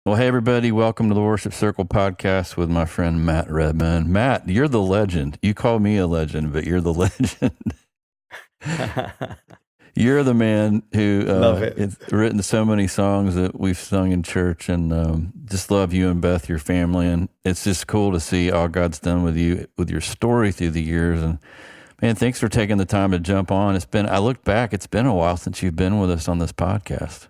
Well, hey, everybody. Welcome to the Worship Circle podcast with my friend Matt Redman. Matt, you're the legend. You call me a legend, but you're the legend. You're the man who Love it. has written so many songs that we've sung in church, and just love you and Beth, your family. And it's just cool to see all God's done with you, with your story through the years. And man, thanks for taking the time to jump on. I looked back, it's been a while since you've been with us on this podcast.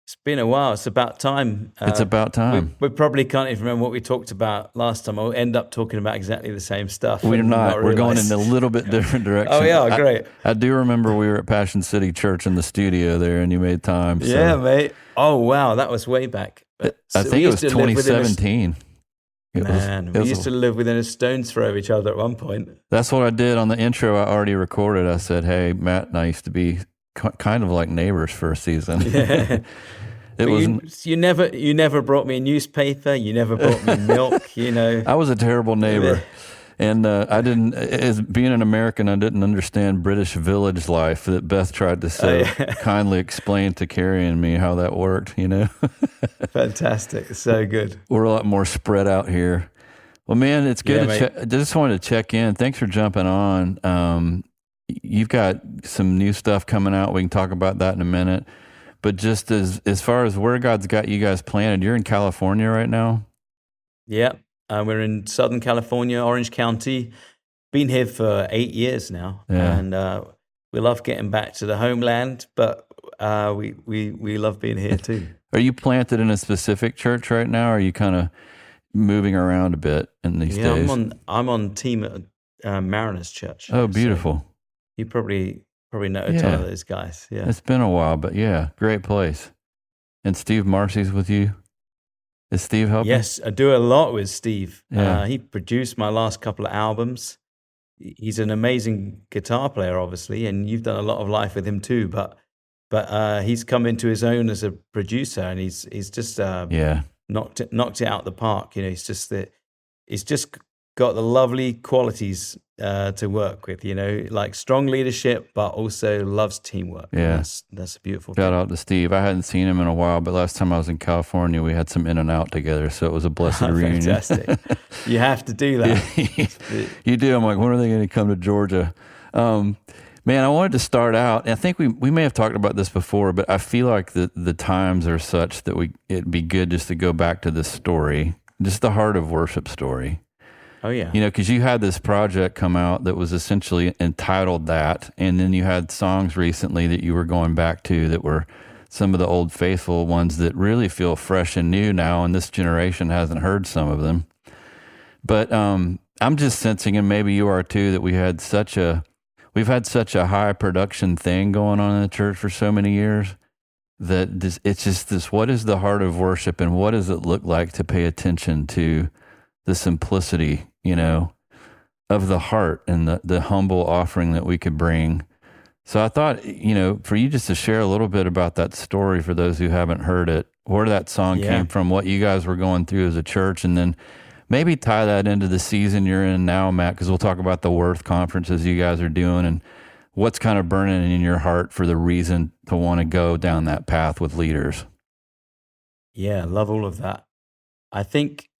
It's been a while. It's about time. It's about time. We probably can't even remember what we talked about last time. I'll end up talking about exactly the same stuff. We're not. We're going in a little bit different direction. Oh, yeah, great. I do remember we were at Passion City Church in the studio there, and you made time. So. Yeah, mate. Oh, wow. That was way back. I think it was 2017. We used to live within a stone's throw of each other at one point. That's what I did on the intro I already recorded. I said, hey, Matt and I used to be kind of like neighbors for a season. Yeah. You never brought me a newspaper. You never brought me milk. You know, I was a terrible neighbor, and I didn't. As being an American, I didn't understand British village life that Beth tried to so kindly explain to Carrie and me how that worked. You know, fantastic, so good. We're a lot more spread out here. Well, man, it's good to check. I just wanted to check in. Thanks for jumping on. You've got some new stuff coming out. We can talk about that in a minute. But just as far as where God's got you guys planted, you're in California right now? Yeah, we're in Southern California, Orange County. Been here for 8 years now, and we love getting back to the homeland, but we love being here too. Are you planted in a specific church right now, or are you kind of moving around a bit in these days? I'm on team at Mariners Church. Oh, beautiful. So you probably know a ton of those guys. Yeah, it's been a while, but yeah, great place. And Steve Marcy's with you. Is Steve helping? Yes, I do a lot with Steve. Yeah. He produced my last couple of albums. He's an amazing guitar player, obviously, and you've done a lot of life with him too. But he's come into his own as a producer, and he's just knocked it out the park. You know, he's just got the lovely qualities to work with, you know, like strong leadership, but also loves teamwork. Yeah. That's a beautiful thing. Shout out to Steve. I hadn't seen him in a while, but last time I was in California, we had some in and out together. So it was a blessed reunion. Fantastic. You have to do that. You do. I'm like, when are they going to come to Georgia? Man, I wanted to start out, and I think we may have talked about this before, but I feel like the times are such that it'd be good just to go back to this story, just the heart of worship story. Oh, yeah. You know, because you had this project come out that was essentially entitled that, and then you had songs recently that you were going back to that were some of the old faithful ones that really feel fresh and new now, and this generation hasn't heard some of them. But I'm just sensing, and maybe you are too, that we've had such a high production thing going on in the church for so many years that it's just this, what is the heart of worship, and what does it look like to pay attention to the simplicity, you know, of the heart and the humble offering that we could bring. So I thought, you know, for you just to share a little bit about that story for those who haven't heard it, where that song came from, what you guys were going through as a church, and then maybe tie that into the season you're in now, Matt, because we'll talk about the Worth conferences you guys are doing and what's kind of burning in your heart for the reason to want to go down that path with leaders. Yeah, I love all of that. I think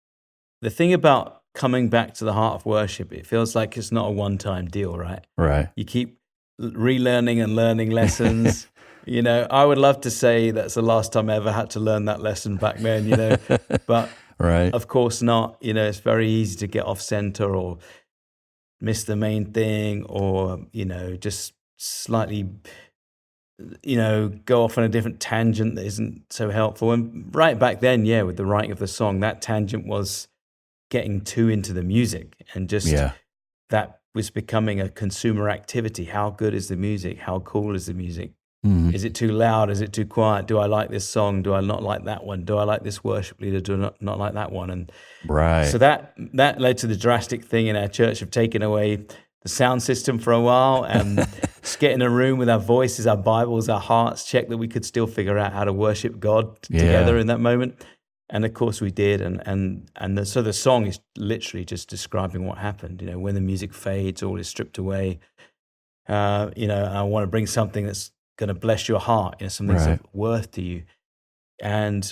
the thing about coming back to the heart of worship, it feels like it's not a one-time deal, right? Right. You keep relearning and learning lessons. You know, I would love to say that's the last time I ever had to learn that lesson back then, you know, but right. Of course not. You know, it's very easy to get off center or miss the main thing or, you know, just slightly, you know, go off on a different tangent that isn't so helpful. And right back then, with the writing of the song, that tangent was getting too into the music and just that was becoming a consumer activity. How good is the music? How cool is the music? Mm-hmm. Is it too loud? Is it too quiet? Do I like this song? Do I not like that one? Do I like this worship leader? Do I not like that one? And so that led to the drastic thing in our church of taking away the sound system for a while and just get in a room with our voices, our Bibles, our hearts, check that we could still figure out how to worship God together in that moment. And of course we did, so the song is literally just describing what happened. You know, when the music fades, all is stripped away. You know, I want to bring something that's going to bless your heart. You know, something that's of worth to you. And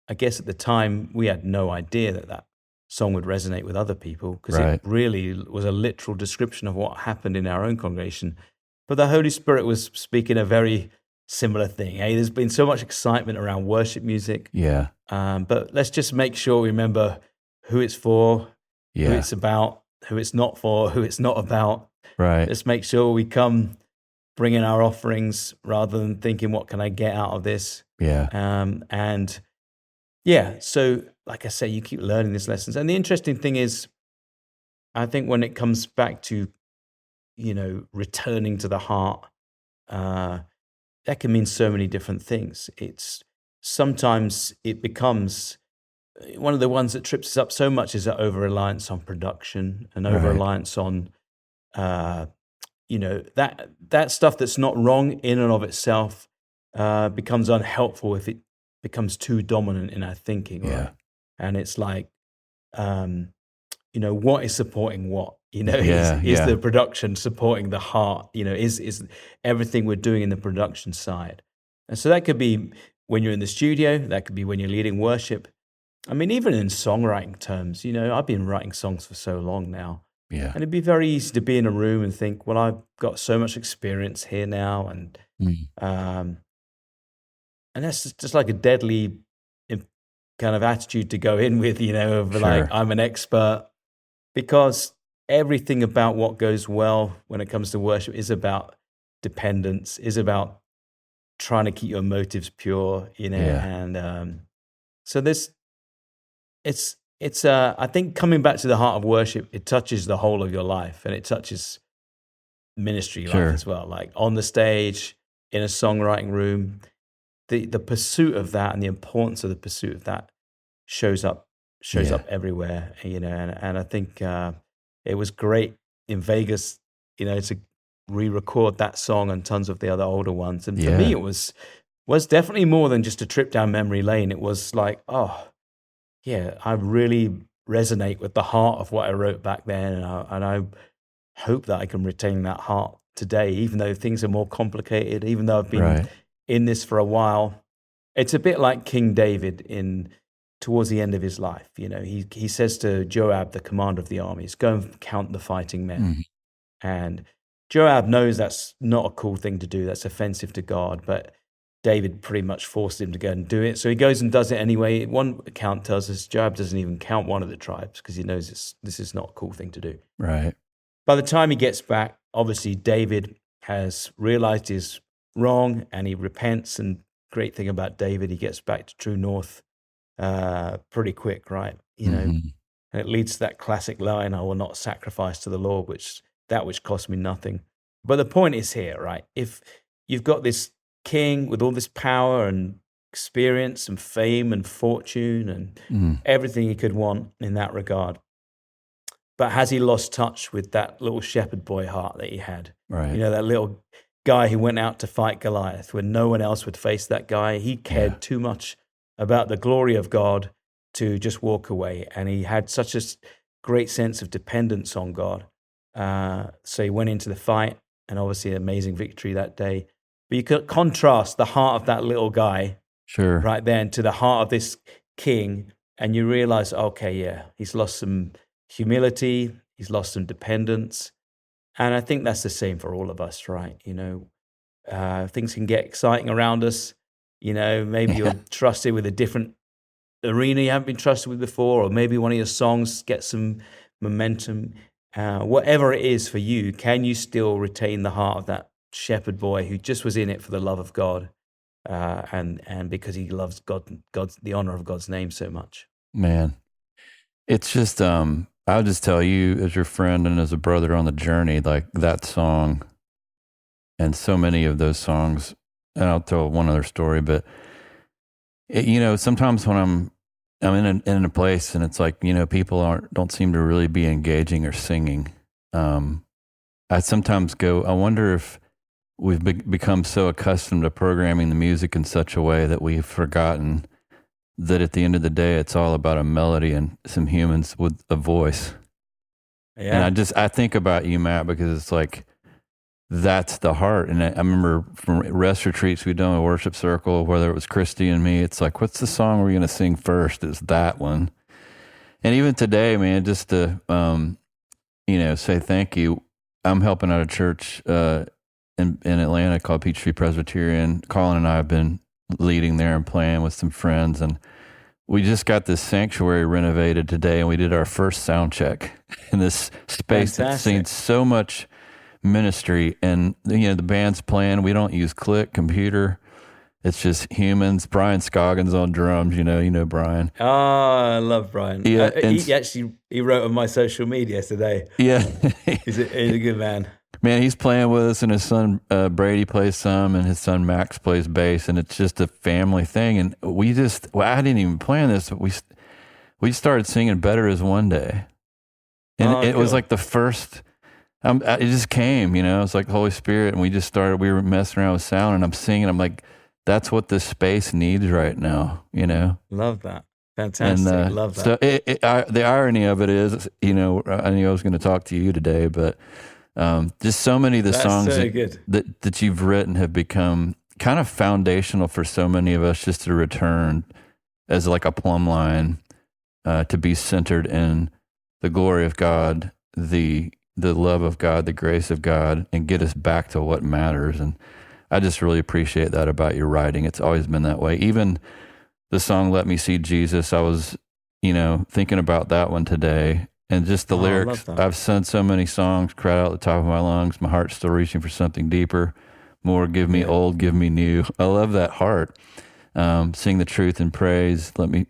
I guess at the time we had no idea that song would resonate with other people, because Right. it really was a literal description of what happened in our own congregation. But the Holy Spirit was speaking a very similar thing. Hey, there's been so much excitement around worship music. Yeah. But let's just make sure we remember who it's for, who Yeah. it's about, who it's not for, who it's not about. Right. Let's make sure we come bringing our offerings rather than thinking, what can I get out of this? Yeah. And yeah, so like I say, you keep learning these lessons. And the interesting thing is, I think when it comes back to, returning to the heart, that can mean so many different things. Sometimes it becomes one of the ones that trips us up so much is that over-reliance on production and over-reliance on, that stuff that's not wrong in and of itself becomes unhelpful if it becomes too dominant in our thinking, right? Yeah. And it's like, what is supporting what? Yeah, Is yeah. the production supporting the heart? Is everything we're doing in the production side? And so that could be when you're in the studio, that could be when you're leading worship. I mean, even in songwriting terms, I've been writing songs for so long now. Yeah. And it'd be very easy to be in a room and think, well, I've got so much experience here now. And that's just like a deadly kind of attitude to go in with, of like, I'm an expert, because everything about what goes well when it comes to worship is about dependence, is about trying to keep your motives pure, and so I think coming back to the heart of worship, it touches the whole of your life, and it touches ministry life as well, like on the stage, in a songwriting room. The pursuit of that and the importance of the pursuit of that shows up everywhere, and I think it was great in Vegas, to re-record that song and tons of the other older ones. And for me, it was definitely more than just a trip down memory lane. It was like, oh, yeah, I really resonate with the heart of what I wrote back then, and I hope that I can retain that heart today, even though things are more complicated, even though I've been in this for a while. It's a bit like King David towards the end of his life. He says to Joab, the commander of the armies, go and count the fighting men. Mm-hmm. And Joab knows that's not a cool thing to do. That's offensive to God. But David pretty much forced him to go and do it. So he goes and does it anyway. One account tells us Joab doesn't even count one of the tribes because he knows this is not a cool thing to do. Right. By the time he gets back, obviously David has realized he's wrong and he repents. And great thing about David, he gets back to true north pretty quick, right? And it leads to that classic line, I will not sacrifice to the Lord, which cost me nothing. But the point is here, right? If you've got this king with all this power and experience and fame and fortune and everything he could want in that regard, but has he lost touch with that little shepherd boy heart that he had? Right. That little guy who went out to fight Goliath when no one else would face that guy. He cared too much about the glory of God to just walk away. And he had such a great sense of dependence on God. So he went into the fight, and obviously an amazing victory that day. But you could contrast the heart of that little guy right then to the heart of this king, and you realize, okay, he's lost some humility, he's lost some dependence. And I think that's the same for all of us, right? Things can get exciting around us. Maybe you're trusted with a different arena you haven't been trusted with before, or maybe one of your songs gets some momentum. Whatever it is for you, can you still retain the heart of that shepherd boy who just was in it for the love of God, and because he loves God's the honor of God's name so much? Man, it's just I'll just tell you, as your friend and as a brother on the journey, like that song and so many of those songs. And I'll tell one other story, but sometimes when I'm in a place and it's like, people don't seem to really be engaging or singing. I sometimes I wonder if we've become so accustomed to programming the music in such a way that we've forgotten that at the end of the day, it's all about a melody and some humans with a voice. Yeah. And I think about you, Matt, because it's like, that's the heart. And I remember from rest retreats we've done a worship circle, whether it was Christy and me, it's like, what's the song we're going to sing first? It's that one. And even today, man, just to, say thank you. I'm helping out a church in Atlanta called Peachtree Presbyterian. Colin and I have been leading there and playing with some friends. And we just got this sanctuary renovated today, and we did our first sound check in this space that's seen so much ministry. And, the band's playing. We don't use click, computer. It's just humans. Brian Scoggins on drums, you know Brian. Oh, I love Brian. Yeah, he wrote on my social media today. Yeah. he's a good man. Man, he's playing with us, and his son Brady plays some, and his son Max plays bass, and it's just a family thing. And I didn't even plan this, but we started singing "Better Is One Day," and it was like the first. It just came, it's like the Holy Spirit, and we were messing around with sound, and I'm singing. I'm like, that's what this space needs right now, Love that. Fantastic. And, love that. So the irony of it is, I knew I was going to talk to you today, but just so many of the songs that you've written have become kind of foundational for so many of us, just to return as like a plumb line, to be centered in the glory of God, the love of God, the grace of God, and get us back to what matters. And I just really appreciate that about your writing. It's always been that way. Even the song "Let Me See Jesus," I was, thinking about that one today, and just the lyrics. I've sung so many songs, cried out at the top of my lungs. My heart's still reaching for something deeper. More, give me old, give me new. I love that heart. Sing the truth and praise. Let me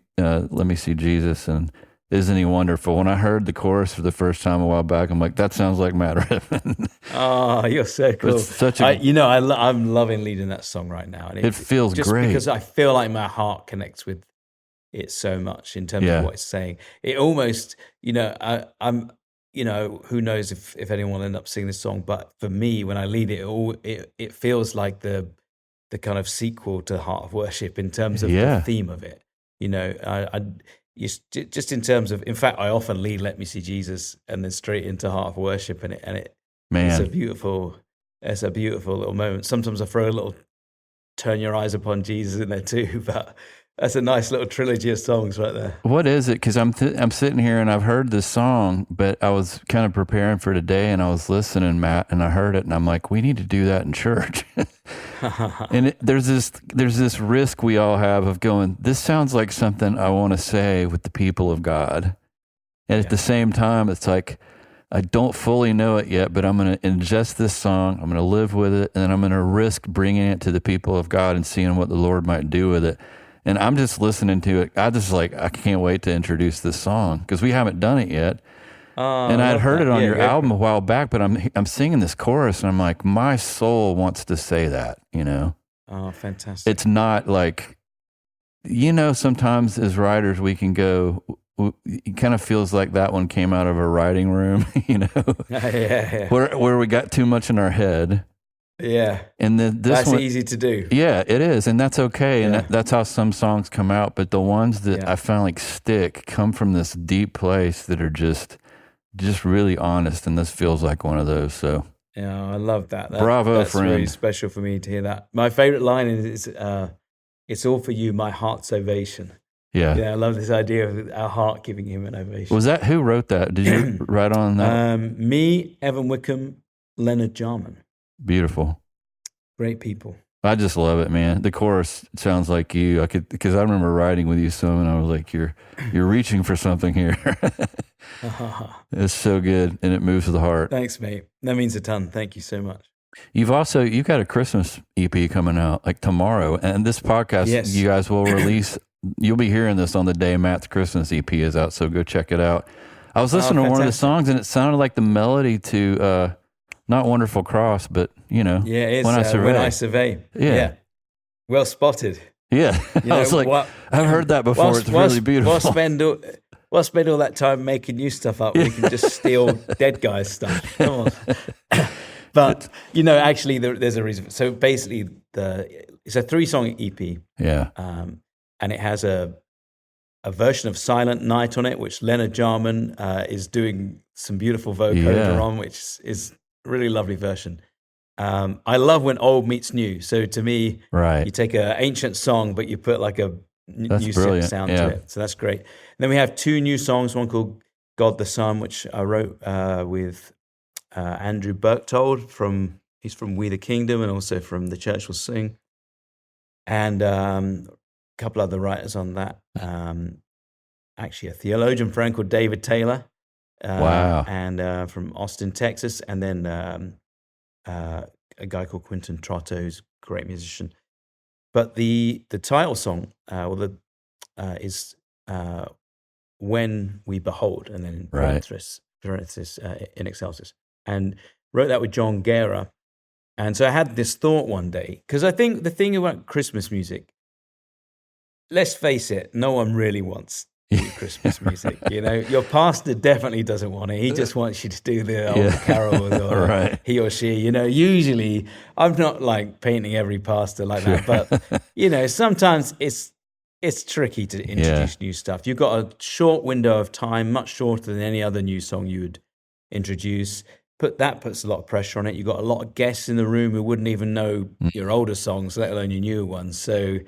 see Jesus, and isn't he wonderful? When I heard the chorus for the first time a while back, I'm like, that sounds like Matt Redman. Oh, you're so cool. It's such I'm loving leading that song right now. And it feels just great. Because I feel like my heart connects with it so much in terms of what it's saying. It almost, I'm who knows if anyone will end up singing this song, but for me, when I lead it feels like the kind of sequel to Heart of Worship in terms of the theme of it. Just in terms of, in fact, I often lead "Let Me See Jesus" and then straight into Heart of Worship, and it's a beautiful little moment. Sometimes I throw a little "Turn Your Eyes Upon Jesus" in there too, but that's a nice little trilogy of songs right there. What is it? Because I'm sitting here and I've heard this song, but I was kind of preparing for today, and I was listening, Matt, and I heard it, and I'm like, we need to do that in church. And there's this risk we all have of going, this sounds like something I want to say with the people of God. And at the same time, it's like, I don't fully know it yet, but I'm going to ingest this song. I'm going to live with it. And then I'm going to risk bringing it to the people of God and seeing what the Lord might do with it. And I'm just listening to it. I can't wait to introduce this song because we haven't done it yet. And I'd heard it on your album a while back, but I'm singing this chorus, and I'm like, my soul wants to say that, Oh, fantastic. It's not like, sometimes as writers we can go, it kind of feels like that one came out of a writing room, where we got too much in our head. Yeah. And then that's easy to do. Yeah, it is. And that's okay. And that's how some songs come out. But the ones that I found like stick come from this deep place that are just really honest, and this feels like one of those. So I love that. Bravo, that's friend. Really special for me to hear that. My favorite line is "It's all for you, my heart's ovation." Yeah, I love this idea of our heart giving him an ovation. Was that who wrote that? Did you write on that? Me, Evan Wickham, Leonard Jarman. Beautiful, great people. I just love it, man. The chorus sounds like you. Because I remember writing with you some, and I was like, you're reaching for something here. It's so good, and it moves the heart. Thanks, mate. That means a ton. Thank you so much. You've got a Christmas EP coming out like tomorrow, and this podcast you guys will release. You'll be hearing this on the day Matt's Christmas EP is out, so go check it out. I was listening to one of the songs, and it sounded like the melody to not Wonderful Cross, but When I Survey. Yeah. Well spotted. Yeah. I was like, I've heard that before. It's really beautiful. We'll spend all that time making new stuff up. We can just steal dead guys' stuff. Come on. But, actually, there's a reason. So basically, it's a 3-song EP. Yeah. And it has a version of Silent Night on it, which Leonard Jarman is doing some beautiful vocoder on, which is a really lovely version. I love when old meets new. So to me, Right. you take an ancient song, but you put like a That's new brilliant. sound Yeah. to it. So that's great. And then we have two new songs. One called "God the Son," which I wrote with Andrew Berchtold he's from We the Kingdom and also from The Church Will Sing, and a couple other writers on that. Actually, a theologian friend called David Taylor, Wow. and from Austin, Texas, and then a guy called Quentin Trotto, who's a great musician. But the title song, is "When We Behold," and then in Right. parenthesis in Excelsis, and wrote that with John Guerra. And so I had this thought one day, because I think the thing about Christmas music, let's face it, no one really wants to do Christmas music. You know, your pastor definitely doesn't want it. He just wants you to do the old carols, or Right. he or she. You know, usually I'm not like painting every pastor like that, but you know, sometimes it's tricky to introduce new stuff. You've got a short window of time, much shorter than any other new song you would introduce. That puts a lot of pressure on it. You've got a lot of guests in the room who wouldn't even know your older songs, let alone your newer ones. So,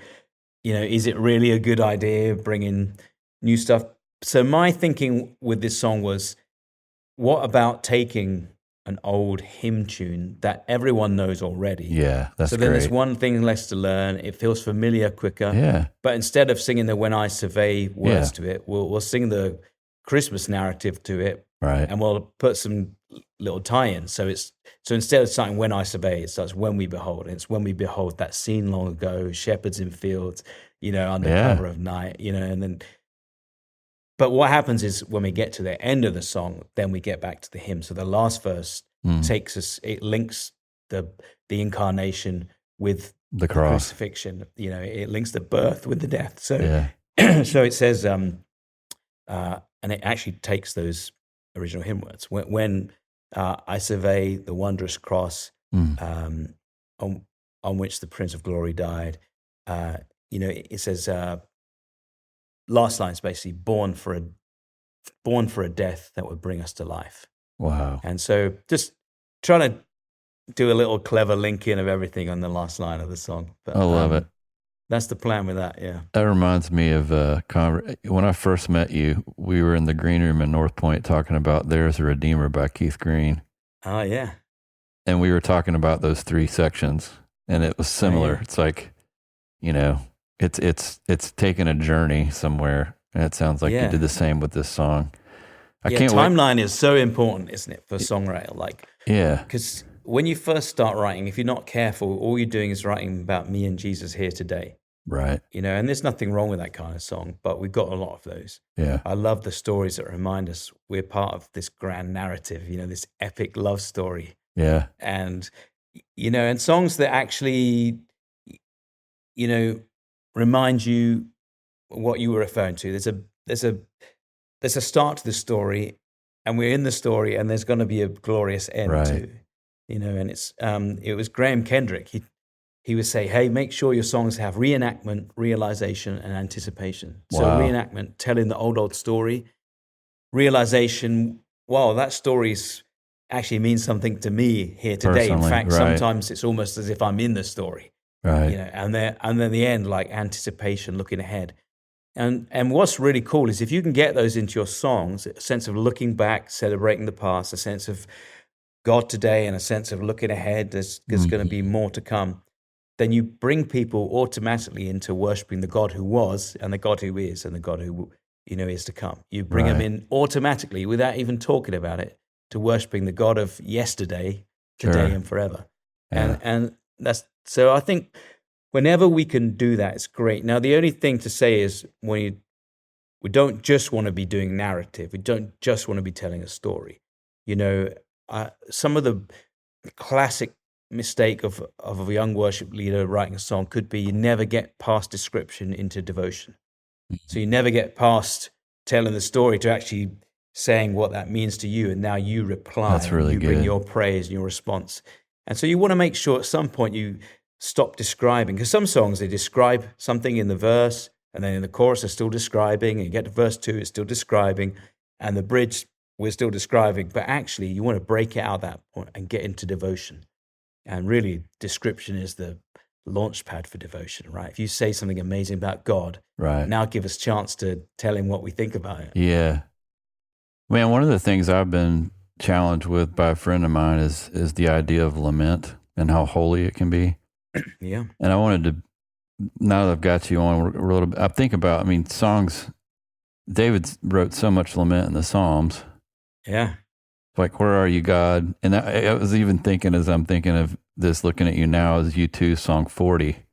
you know, is it really a good idea bringing new stuff? So my thinking with this song was, what about taking an old hymn tune that everyone knows already? Yeah, that's so then great. there's one thing less to learn. It feels familiar quicker. Yeah. But instead of singing the "When I Survey" words to it, we'll sing the Christmas narrative to it, Right. and we'll put some little tie-ins. So instead of starting "When I Survey," it starts "When We Behold." And it's when we behold that scene long ago, shepherds in fields, you know, under cover of night, you know, and then. But what happens is when we get to the end of the song, then we get back to the hymn. So the last verse takes us, it links the incarnation with The cross. crucifixion. You know, it links the birth with the death. So, so it says, and it actually takes those original hymn words. When I survey the wondrous cross on which the Prince of Glory died, you know, it says, last line is basically born for a death that would bring us to life. Wow. And so just trying to do a little clever link in of everything on the last line of the song. But I love it. That's the plan with that, yeah. That reminds me of when I first met you, we were in the green room in North Point talking about "There's a Redeemer" by Keith Green. Oh, yeah. And we were talking about those three sections, and it was similar. It's like, you know, it's taking a journey somewhere, and it sounds like you did the same with this song. Timeline is so important, isn't it, for songwriter? Like, because when you first start writing, if you're not careful, all you're doing is writing about me and Jesus here today. Right. You know, and there's nothing wrong with that kind of song, but we've got a lot of those. Yeah. I love the stories that remind us we're part of this grand narrative, you know, this epic love story. Yeah. And, you know, and songs that actually, you know, remind you what you were referring to. There's a start to the story, and we're in the story, and there's going to be a glorious end too. You know, and it was Graham Kendrick. He would say, hey, make sure your songs have reenactment, realization, and anticipation. So reenactment, telling the old story. Realization, wow, that story's actually means something to me here today. Personally, in fact, sometimes it's almost as if I'm in the story. Right. You know, and then the end, like anticipation, looking ahead. And what's really cool is if you can get those into your songs, a sense of looking back, celebrating the past, a sense of God today, and a sense of looking ahead, there's going to be more to come, then you bring people automatically into worshiping the God who was, and the God who is, and the God who, you know, is to come. You bring them in automatically without even talking about it to worshiping the God of yesterday, today, and forever. Yeah. And that's, so I think whenever we can do that, it's great. Now, the only thing to say is we don't just want to be doing narrative. We don't just want to be telling a story. You know, some of the classic mistake of a young worship leader writing a song could be you never get past description into devotion. So you never get past telling the story to actually saying what that means to you, and now you reply. That's really good. You bring your praise and your response. And so you want to make sure at some point you stop describing, because some songs, they describe something in the verse, and then in the chorus they're still describing, and you get to verse 2, it's still describing, and the bridge, we're still describing. But actually you want to break it out at that point and get into devotion. And really, description is the launch pad for devotion, right? If you say something amazing about God, Right. now give us a chance to tell him what we think about it. Yeah. Man, one of the things I've been challenged with by a friend of mine is the idea of lament and how holy it can be. Yeah. And I wanted to, now that I've got you on, we're a little bit, I think about, I mean, songs, David wrote so much lament in the Psalms. Yeah. Like, where are you, God? And I was even thinking, as I'm thinking of this, looking at you now, is U2 song 40.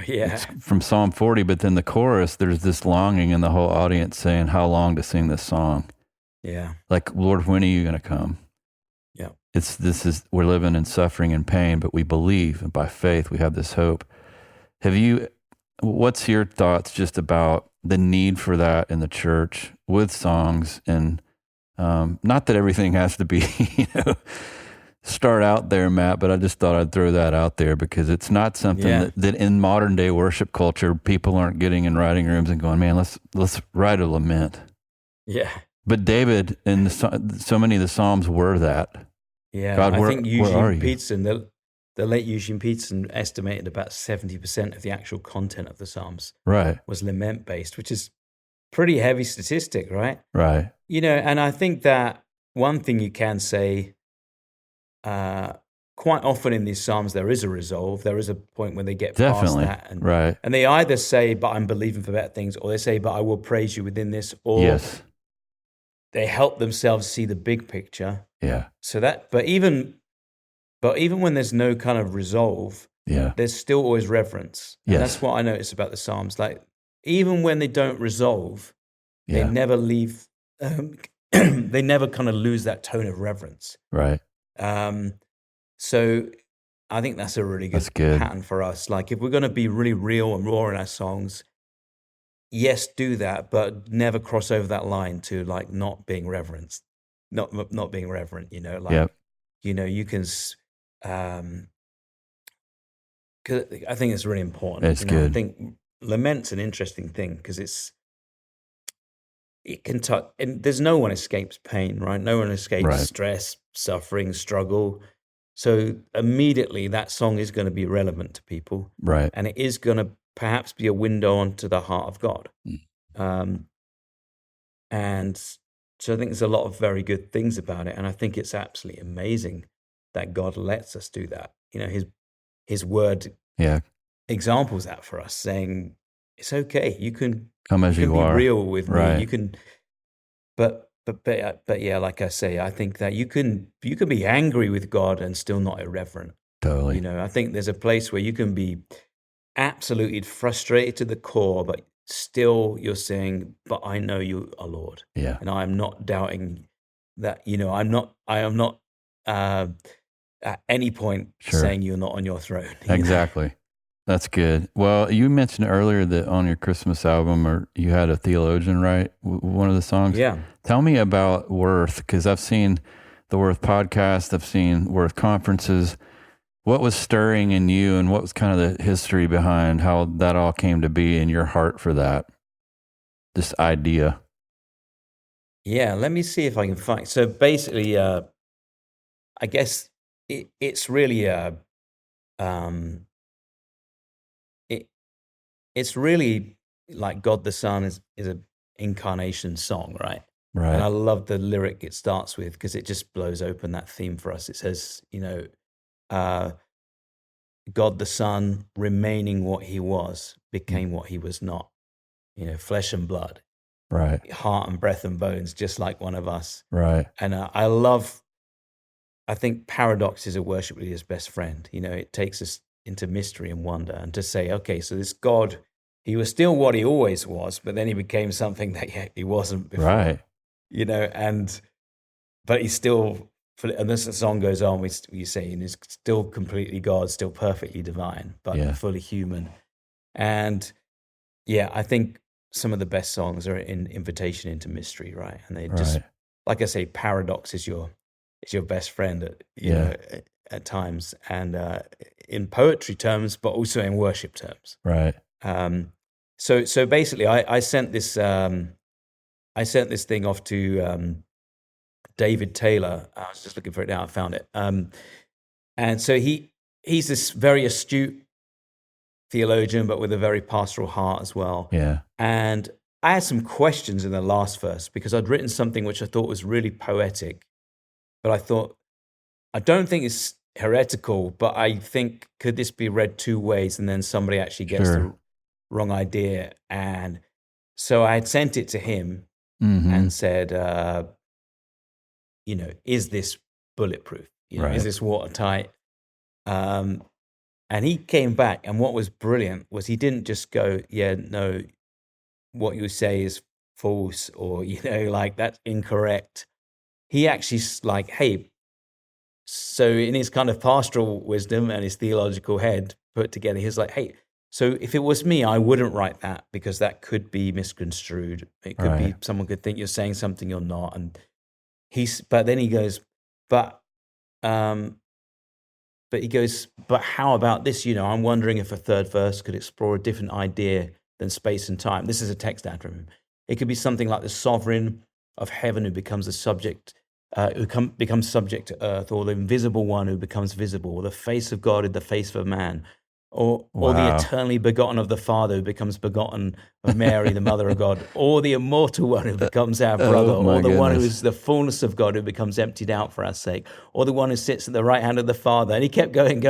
Yeah. It's from Psalm 40, but then the chorus, there's this longing in the whole audience saying, how long to sing this song? Yeah. Like, Lord, when are you going to come? Yeah. We're living in suffering and pain, but we believe, and by faith we have this hope. What's your thoughts just about the need for that in the church with songs? And not that everything has to be, start out there, Matt, but I just thought I'd throw that out there because it's not something that in modern day worship culture, people aren't getting in writing rooms and going, man, let's write a lament. Yeah. But David and so many of the Psalms were that. Yeah. God, I think Eugene you? Peterson, the late Eugene Peterson estimated about 70% of the actual content of the Psalms was lament based, which is pretty heavy statistic, right? Right. And I think that one thing you can say, quite often in these Psalms, there is a resolve. There is a point when they get past that. And they either say, but I'm believing for better things, or they say, but I will praise you within this, or they help themselves see the big picture. Yeah. But even when there's no kind of resolve, there's still always reverence. And that's what I notice about the Psalms. Like, even when they don't resolve, they never leave, they never kind of lose that tone of reverence. Right. So I think that's a really good pattern for us. Like, if we're going to be really real and raw in our songs, yes, do that, but never cross over that line to like not being reverent, not being reverent. You can. 'Cause I think it's really important. It's good. I think lament's an interesting thing because it can touch, and there's no one escapes pain, right? No one escapes stress, suffering, struggle. So immediately that song is going to be relevant to people, right? And it is going to perhaps be a window onto the heart of God. And so I think there's a lot of very good things about it, and I think it's absolutely amazing that God lets us do that. His word examples that for us, saying it's okay. You can come as you are, be real with me. You can, but yeah, like I say, I think that you can be angry with God and still not irreverent. Totally. I think there's a place where you can be absolutely frustrated to the core, but still you're saying, but I know you are Lord. Yeah. And I'm not doubting that, I am not at any point saying you're not on your throne. Exactly. That's good. Well, you mentioned earlier that on your Christmas album, or you had a theologian write one of the songs. Yeah. Tell me about Worth, because I've seen the Worth podcast, I've seen Worth conferences. What was stirring in you, and what was kind of the history behind how that all came to be in your heart for that, this idea? Yeah, let me see if I can find. So basically, I guess it's really it's really like God the Son is an incarnation song, right? Right. And I love the lyric it starts with because it just blows open that theme for us. It says, God the Son, remaining what he was, became what he was not. Flesh and blood, right? Heart and breath and bones, just like one of us, right? And I think paradox is a worship leader's best friend. It takes us into mystery and wonder, and to say, okay, so this God, he was still what he always was, but then he became something that he wasn't before, right? But he's still. And as the song goes on, we say he's still completely God, still perfectly divine, but fully human. And I think some of the best songs are in invitation into mystery, right? And they just, like I say, paradox is your best friend at times, and in poetry terms, but also in worship terms, right? So basically, I sent this thing off to David Taylor. I was just looking for it now. I found it. And so he's this very astute theologian, but with a very pastoral heart as well. Yeah. And I had some questions in the last verse because I'd written something which I thought was really poetic, but I thought, I don't think it's heretical, but I think, could this be read two ways? And then somebody actually gets the wrong idea. And so I had sent it to him and said, is this bulletproof? Is this watertight? And he came back, and what was brilliant was he didn't just go, yeah, no, what you say is false, or, like, that's incorrect. He actually like, hey, so in his kind of pastoral wisdom and his theological head put together, he's like, hey, so if it was me, I wouldn't write that because that could be misconstrued. It could be, someone could think you're saying something you're not. And but then he goes, but he goes, but how about this? I'm wondering if a third verse could explore a different idea than space and time. This is a text ad from him. It could be something like the sovereign of heaven who becomes a subject, becomes subject to earth, or the invisible one who becomes visible, or the face of God in the face of man, or the eternally begotten of the Father who becomes begotten of Mary, the mother of God, or the immortal one who becomes our brother, or the one who is the fullness of God who becomes emptied out for our sake, or the one who sits at the right hand of the Father. And he kept going,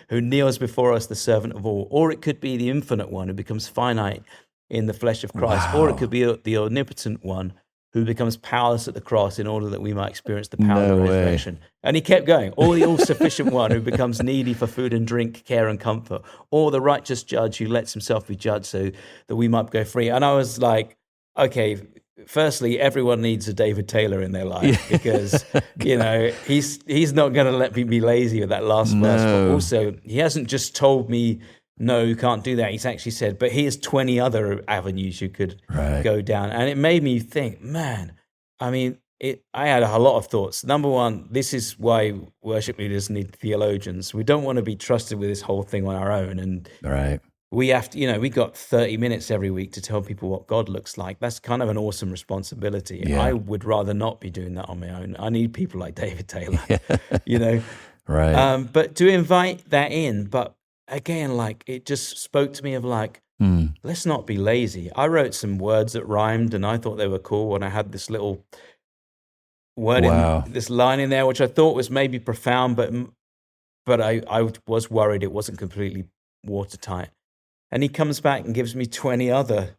who kneels before us, the servant of all. Or it could be the infinite one who becomes finite in the flesh of Christ, or it could be the omnipotent one who becomes powerless at the cross in order that we might experience the power of the resurrection. And he kept going. Or the all-sufficient one who becomes needy for food and drink, care and comfort. Or the righteous judge who lets himself be judged so that we might go free. And I was like, okay, firstly, everyone needs a David Taylor in their life because, he's not going to let me be lazy with that last verse. But also, he hasn't just told me, no, you can't do that. He's actually said, but here's 20 other avenues you could go down. And it made me think, man, I mean, I had a lot of thoughts. Number one, this is why worship leaders need theologians. We don't want to be trusted with this whole thing on our own. And we have to, we got 30 minutes every week to tell people what God looks like. That's kind of an awesome responsibility. Yeah. I would rather not be doing that on my own. I need people like David Taylor, But to invite that in, but again, like, it just spoke to me of like, let's not be lazy. I wrote some words that rhymed and I thought they were cool. And I had this little word this line in there, which I thought was maybe profound, but I was worried it wasn't completely watertight. And he comes back and gives me 20 other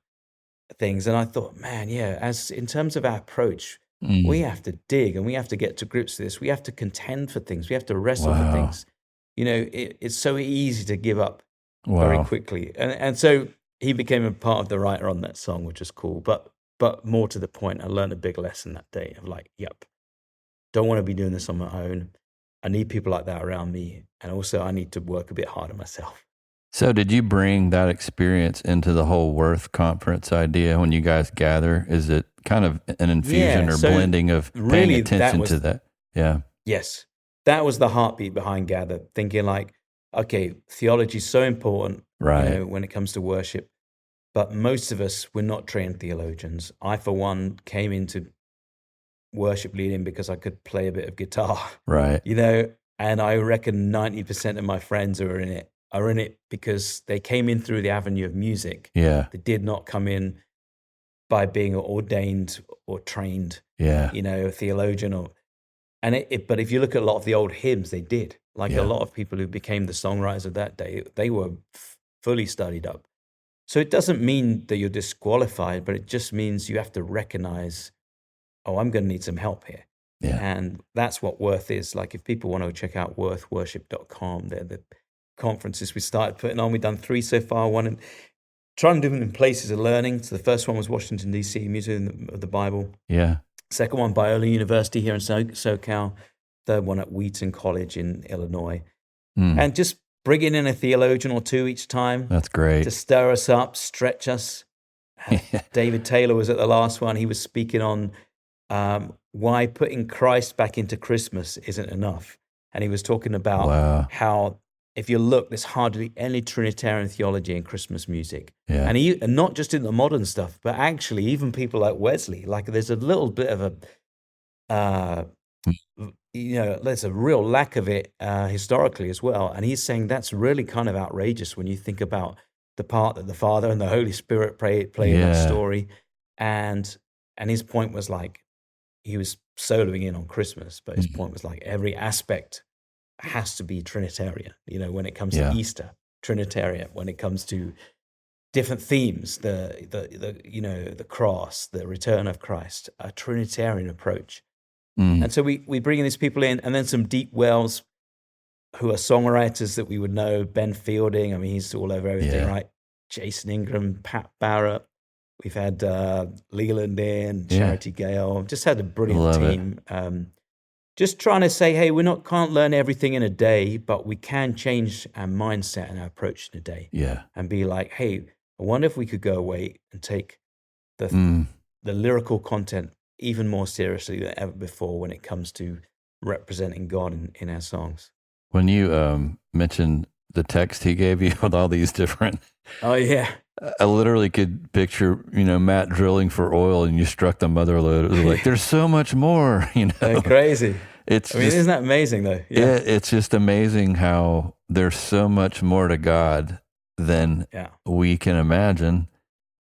things. And I thought, man, as in terms of our approach, we have to dig and we have to get to grips with this. We have to contend for things. We have to wrestle for things. It's so easy to give up very quickly. And so he became a part of the writer on that song, which is cool. But more to the point, I learned a big lesson that day of like, don't want to be doing this on my own. I need people like that around me. And also I need to work a bit harder myself. So did you bring that experience into the whole Worth conference idea when you guys gather? Is it kind of an infusion or blending of paying attention to that? Yeah. Yes. That was the heartbeat behind Gather, thinking like, okay, theology is so important when it comes to worship, but most of us, we're not trained theologians. I, for one, came into worship leading because I could play a bit of guitar, and I reckon 90% of my friends who are in it because they came in through the avenue of music. Yeah. They did not come in by being ordained or trained, a theologian but if you look at a lot of the old hymns, they did. Like a lot of people who became the songwriters of that day, they were fully studied up. So it doesn't mean that you're disqualified, but it just means you have to recognize, I'm going to need some help here. Yeah. And that's what Worth is. Like if people want to check out worthworship.com, they're the conferences we started putting on. We've done 3 so far, one in trying to do them in places of learning. So the first one was Washington, D.C., Museum of the Bible. Yeah. Second one, Biola University here in SoCal. Third one at Wheaton College in Illinois. And just bringing in a theologian or two each time. That's great. To stir us up, stretch us. David Taylor was at the last one. He was speaking on why putting Christ back into Christmas isn't enough. And he was talking about how, if you look, there's hardly any Trinitarian theology in Christmas music. Yeah. And not just in the modern stuff, but actually even people like Wesley, like there's a little bit of a there's a real lack of it historically as well. And he's saying that's really kind of outrageous when you think about the part that the Father and the Holy Spirit play in that story. And his point was like, he was soloing in on Christmas, but his point was like every aspect has to be Trinitarian. When it comes to Easter, Trinitarian. When it comes to different themes, the cross, the return of Christ, a Trinitarian approach. And so we bring these people in, and then some deep wells who are songwriters that we would know. Ben Fielding, I mean, he's all over everything, right? Jason Ingram, Pat Barrett. We've had Leland in, Charity Gale. Just had a brilliant team. Just trying to say, hey, can't learn everything in a day, but we can change our mindset and our approach in a day. Yeah. And be like, hey, I wonder if we could go away and take the lyrical content even more seriously than ever before when it comes to representing God in our songs. When you mentioned the text he gave you with all these different... Oh, yeah. I literally could picture, Matt drilling for oil and you struck the mother lode. It was like, there's so much more, Crazy. Isn't that amazing though? Yeah. It's just amazing how there's so much more to God than we can imagine.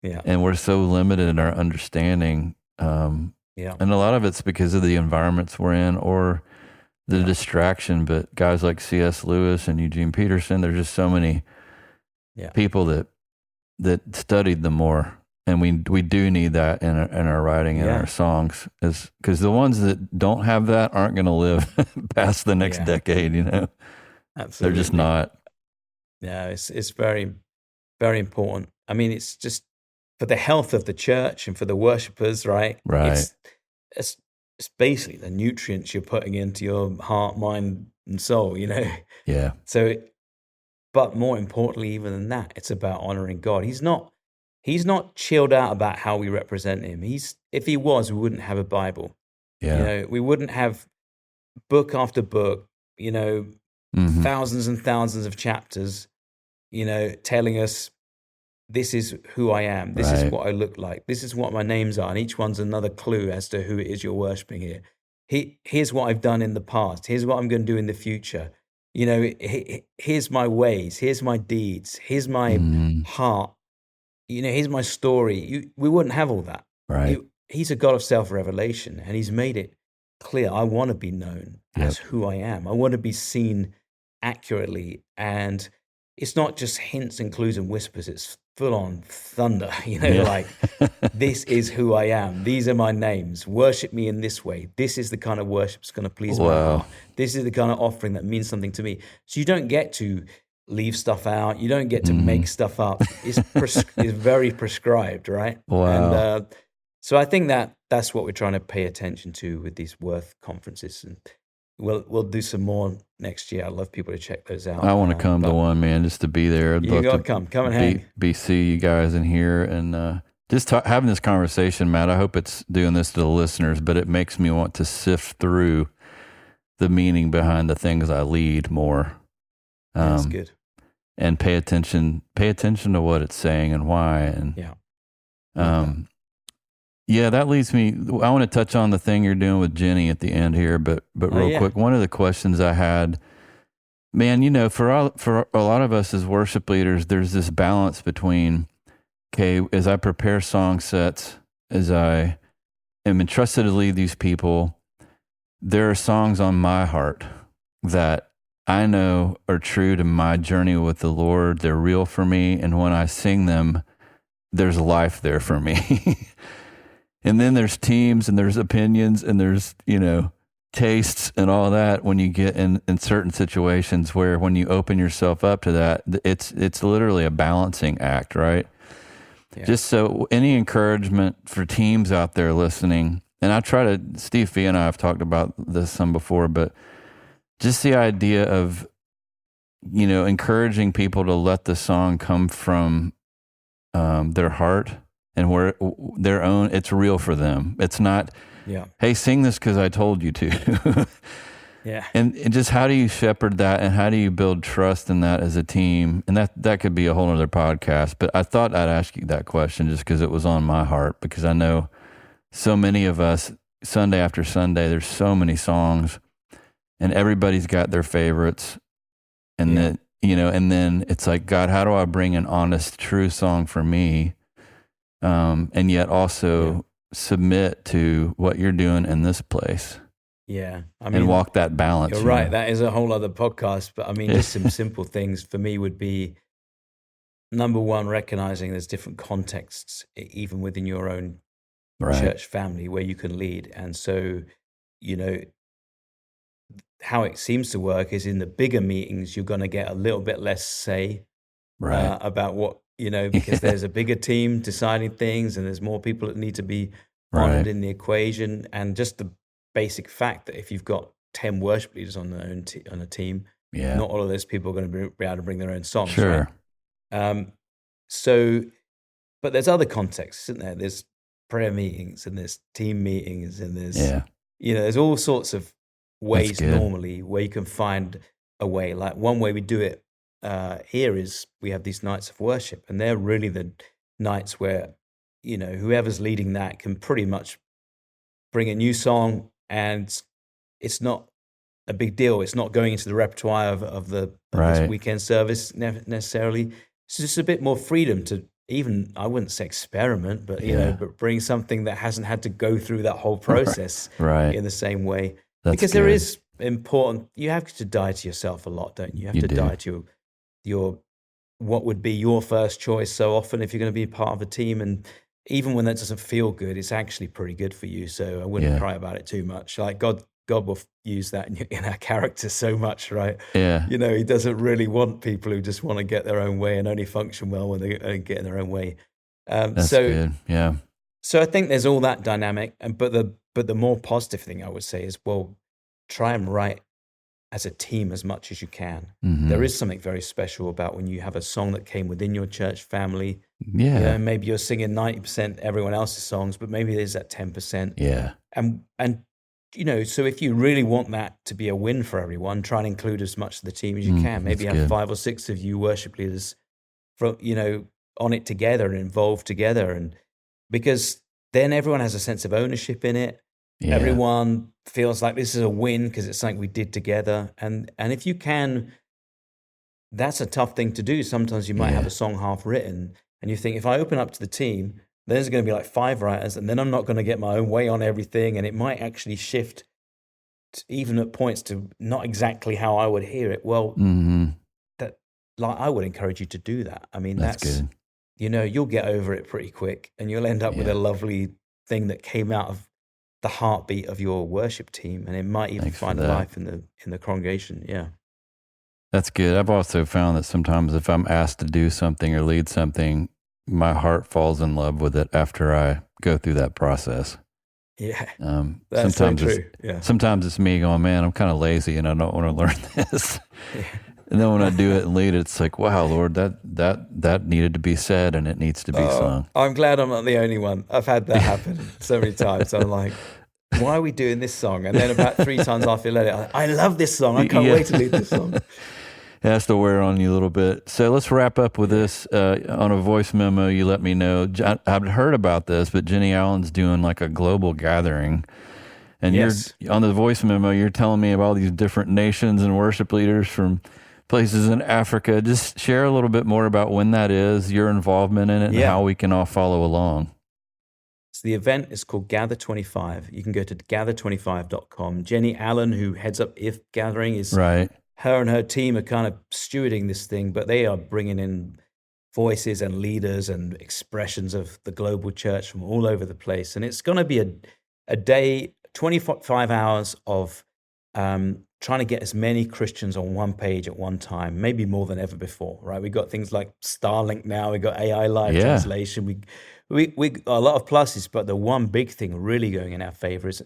Yeah. And we're so limited in our understanding. And a lot of it's because of the environments we're in or the distraction. But guys like C.S. Lewis and Eugene Peterson, there's just so many people that studied them more. And we do need that in our writing and our songs, because the ones that don't have that aren't going to live past the next decade, Absolutely. They're just not. Yeah, it's very, very important. I mean, it's just for the health of the church and for the worshipers, right? Right. It's basically the nutrients you're putting into your heart, mind, and soul, Yeah. So, but more importantly, even than that, it's about honoring God. He's not chilled out about how we represent him. If he was, we wouldn't have a Bible. Yeah. We wouldn't have book after book, thousands and thousands of chapters, telling us this is who I am. This is what I look like. This is what my names are. And each one's another clue as to who it is you're worshiping here. Here's what I've done in the past. Here's what I'm going to do in the future. Here's my ways. Here's my deeds. Here's my heart. Here's my story. We wouldn't have all that. Right. He's a God of self-revelation, and he's made it clear. I want to be known as who I am. I want to be seen accurately. And it's not just hints and clues and whispers. It's full-on thunder, like, this is who I am. These are my names. Worship me in this way. This is the kind of worship that's going to please my heart. This is the kind of offering that means something to me. So you don't get to leave stuff out. You don't get to make stuff up. It's very prescribed, right? Wow. And so I think that's what we're trying to pay attention to with these Worth conferences, and we'll do some more next year. I'd love people to check those out. I want to come to one, man, just to be there. I'd you got to come and hang. See you guys in here, and just having this conversation, Matt. I hope it's doing this to the listeners, but it makes me want to sift through the meaning behind the things I lead more. That's good. And pay attention to what it's saying and why. And that leads me. I want to touch on the thing you're doing with Jenny at the end here, but real quick, one of the questions I had, man, for a lot of us as worship leaders, there's this balance between, okay, as I prepare song sets, as I am entrusted to lead these people, there are songs on my heart that I know are true to my journey with the Lord. They're real for me. And when I sing them, there's life there for me. And then there's teams and there's opinions and there's, tastes and all that when you get in certain situations where when you open yourself up to that, it's literally a balancing act, right? Yeah. Just so any encouragement for teams out there listening, and Steve Fee and I have talked about this some before, but just the idea of, encouraging people to let the song come from their heart and where their own, it's real for them. It's not, hey, sing this because I told you to. Yeah. And just how do you shepherd that, and how do you build trust in that as a team? And that could be a whole other podcast, but I thought I'd ask you that question just because it was on my heart, because I know so many of us, Sunday after Sunday, there's so many songs and everybody's got their favorites. And Yeah. that, and then it's like, God, how do I bring an honest, true song for me? And yet also submit to what you're doing in this place. Yeah. I And mean, walk that balance. you're right. That is a whole other podcast. But I mean, just some simple things for me would be, number one, recognizing there's different contexts, even within your own Right. church family, where you can lead. And so, how it seems to work is in the bigger meetings, you're going to get a little bit less say Right. about what, because there's a bigger team deciding things and there's more people that need to be honored Right. in the equation. And just the basic fact that if you've got 10 worship leaders on on a team, Yeah. not all of those people are going to be able to bring their own songs. Sure. Right? So, but there's other contexts, isn't there? There's prayer meetings and there's team meetings and there's, there's all sorts of ways normally where you can find a way. Like one way we do it here is we have these nights of worship, and they're really the nights where, whoever's leading that can pretty much bring a new song, and it's not a big deal. It's not going into the repertoire of this weekend service necessarily. It's just a bit more freedom to even, I wouldn't say experiment, but but bring something that hasn't had to go through that whole process in the same way. Because there is important, you have to die to yourself a lot, don't you? You have to die to your what would be your first choice so often if you're going to be part of a team. And even when that doesn't feel good, it's actually pretty good for you. So I wouldn't cry about it too much. Like God will use that in our character so much, right? Yeah. He doesn't really want people who just want to get their own way and only function well when they get in their own way. That's good. Yeah. So I think there's all that dynamic, but the more positive thing I would say is, well, try and write as a team as much as you can. Mm-hmm. There is something very special about when you have a song that came within your church family. Yeah. Maybe you're singing 90% everyone else's songs, but maybe there's that 10%. Yeah. And so if you really want that to be a win for everyone, try and include as much of the team as you can. Maybe have 5 or 6 of you worship leaders from, on it together and involved together. And because then everyone has a sense of ownership in it. Yeah. Everyone feels like this is a win because it's something we did together. And if you can, that's a tough thing to do. Sometimes you might have a song half written and you think, if I open up to the team, there's going to be like 5 writers, and then I'm not going to get my own way on everything. And it might actually shift even at points to not exactly how I would hear it. Well, I would encourage you to do that. I mean, that's good. You'll get over it pretty quick, and you'll end up with a lovely thing that came out of the heartbeat of your worship team, and it might even find a life in the congregation. Yeah. That's good. I've also found that sometimes if I'm asked to do something or lead something, my heart falls in love with it after I go through that process. Yeah. That's sometimes so true. Sometimes it's me going, man, I'm kind of lazy and I don't want to learn this. Yeah. And then when I do it and lead it, it's like, wow, Lord, that needed to be said and it needs to be sung. I'm glad I'm not the only one. I've had that happen so many times. I'm like, why are we doing this song? And then about 3 times after you let it, I love this song. I can't wait to lead this song. It has to wear on you a little bit. So let's wrap up with this. On a voice memo, you let me know. I've heard about this, but Jenny Allen's doing like a global gathering. And you're on the voice memo, you're telling me about all these different nations and worship leaders from places in Africa. Just share a little bit more about when that is, your involvement in it, and how we can all follow along. So the event is called Gather 25. You can go to gather25.com. Jenny Allen, who heads up IF Gathering, is her and her team are kind of stewarding this thing, but they are bringing in voices and leaders and expressions of the global church from all over the place. And it's going to be a day, 25 hours of trying to get as many Christians on one page at one time, maybe more than ever before, right? We got things like Starlink now, we got AI live translation, we a lot of pluses, but the one big thing really going in our favor is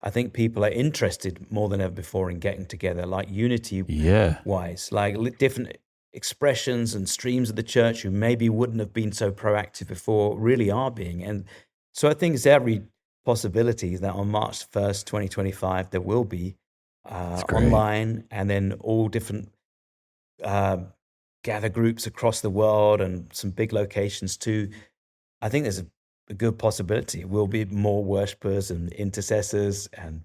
I think people are interested more than ever before in getting together, like unity-wise, like different expressions and streams of the church who maybe wouldn't have been so proactive before really are being. And so I think it's every possibility that on March 1st, 2025, there will be online, and then all different gather groups across the world and some big locations too. I think there's a good possibility we'll be more worshipers and intercessors and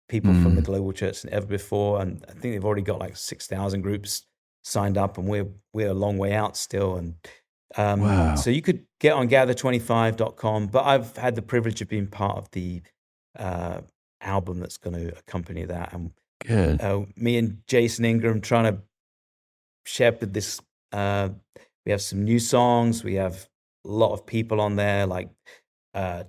people from the global church than ever before. And I think they've already got like 6,000 groups signed up, and we're a long way out still. And Wow. so you could get on gather25.com, but I've had the privilege of being part of the album that's going to accompany that. And Good. me and Jason Ingram trying to shepherd this. We have some new songs. We have a lot of people on there like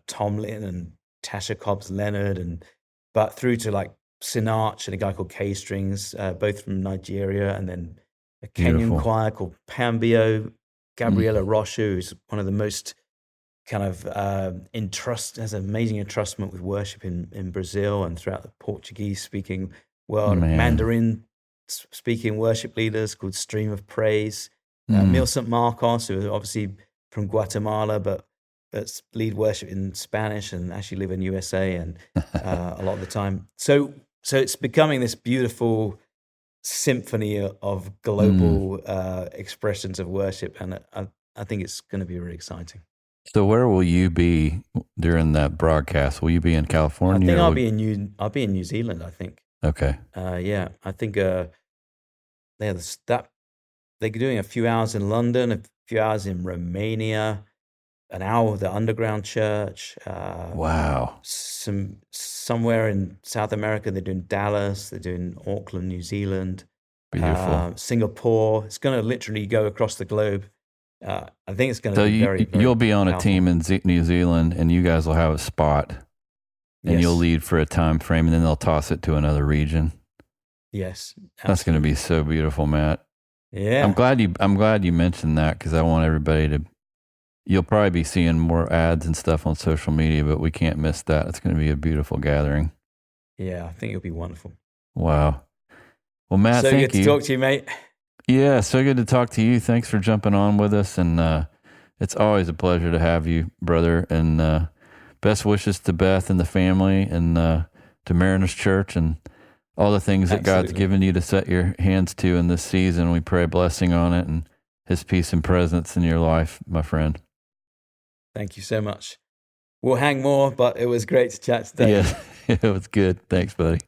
Tomlin and Tasha Cobbs Leonard, but through to like Sinach and a guy called K Strings, both from Nigeria, and then a Kenyan Beautiful. choir called Pambio, Gabriela Rocha, who's one of the most kind of has an amazing entrustment with worship in Brazil and throughout the Portuguese-speaking world. Man. Mandarin-speaking worship leaders called Stream of Praise. Mil St. Marcos, who are obviously from Guatemala, but that's lead worship in Spanish and actually live in USA and a lot of the time. So it's becoming this beautiful symphony of global expressions of worship, and I think it's going to be really exciting. So where will you be during that broadcast? Will you be in California? I think I'll be in New Zealand, I think. Okay. Yeah, I think they're doing a few hours in London, a few hours in Romania, an hour with the Underground Church. Wow. Somewhere in South America, they're doing Dallas, they're doing Auckland, New Zealand, Beautiful. Singapore. It's going to literally go across the globe. I think it's going to So be very, very you'll be on powerful. a team in New Zealand, and you guys will have a spot, and Yes. you'll lead for a time frame, and then they'll toss it to another region. Yes, That's going to be so beautiful, Matt. yeah. I'm glad you mentioned that, because I want everybody to. You'll probably be seeing more ads and stuff on social media, but we can't miss that. It's going to be a beautiful gathering. Yeah, I think it'll be wonderful. Wow. Well, Matt, So thank good you. to talk to you, mate. Yeah, so good to talk to you. Thanks for jumping on with us, and it's always a pleasure to have you, brother. And best wishes to Beth and the family, and to Mariners Church, and all the things that God's Absolutely. given you to set your hands to in this season. We pray a blessing on it and His peace and presence in your life, my friend. Thank you so much. We'll hang more, but it was great to chat today. Yeah, it was good. Thanks, buddy.